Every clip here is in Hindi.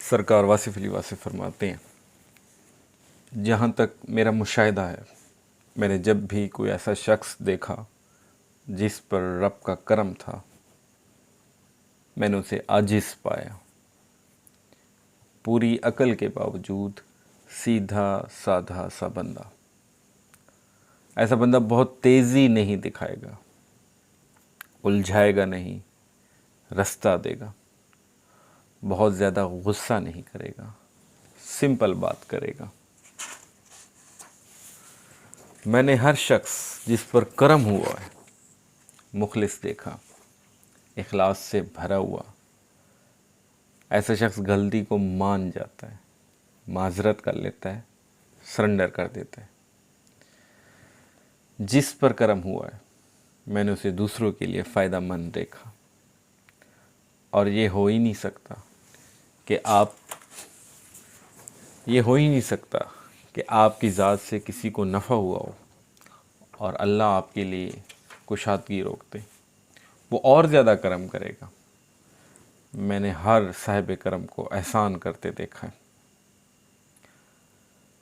सरकार वासिफ़ अली वासिफ़ फरमाते हैं, जहाँ तक मेरा मुशाहिदा है, मैंने जब भी कोई ऐसा शख्स देखा जिस पर रब का करम था, मैंने उसे आजिज़ पाया। पूरी अकल के बावजूद सीधा साधा सा बंदा। ऐसा बंदा बहुत तेज़ी नहीं दिखाएगा, उलझाएगा नहीं, रास्ता देगा। बहुत ज़्यादा गुस्सा नहीं करेगा, सिंपल बात करेगा। मैंने हर शख्स जिस पर करम हुआ है, मुखलिस देखा, इखलास से भरा हुआ। ऐसा शख्स गलती को मान जाता है, माजरत कर लेता है, सरेंडर कर देता है। जिस पर करम हुआ है, मैंने उसे दूसरों के लिए फ़ायदेमंद देखा। और ये हो ही नहीं सकता कि आपकी ज़ात से किसी को नफ़ा हुआ हो और अल्लाह आपके लिए कुशादगी रोक दे। वो और ज़्यादा करम करेगा। मैंने हर साहिब करम को एहसान करते देखा है।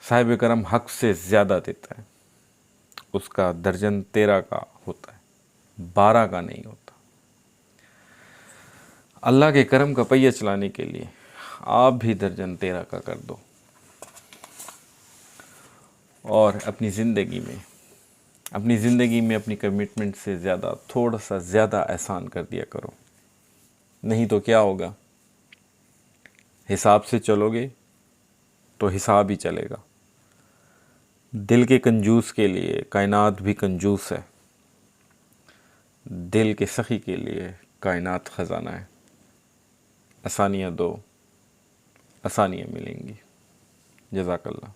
साहिब करम हक़ से ज़्यादा देता है, उसका दर्जन 13 का होता है, 12 का नहीं होता। अल्लाह के करम का पहिया चलाने के लिए आप भी दर्जन 13 का कर दो। और अपनी ज़िंदगी में अपनी कमिटमेंट से ज़्यादा थोड़ा सा ज़्यादा एहसान कर दिया करो। नहीं तो क्या होगा, हिसाब से चलोगे तो हिसाब ही चलेगा। दिल के कंजूस के लिए कायनात भी कंजूस है, दिल के सखी के लिए कायनात ख़जाना है। आसानियाँ दो, आसानियाँ मिलेंगी। जज़ाकल्लाह।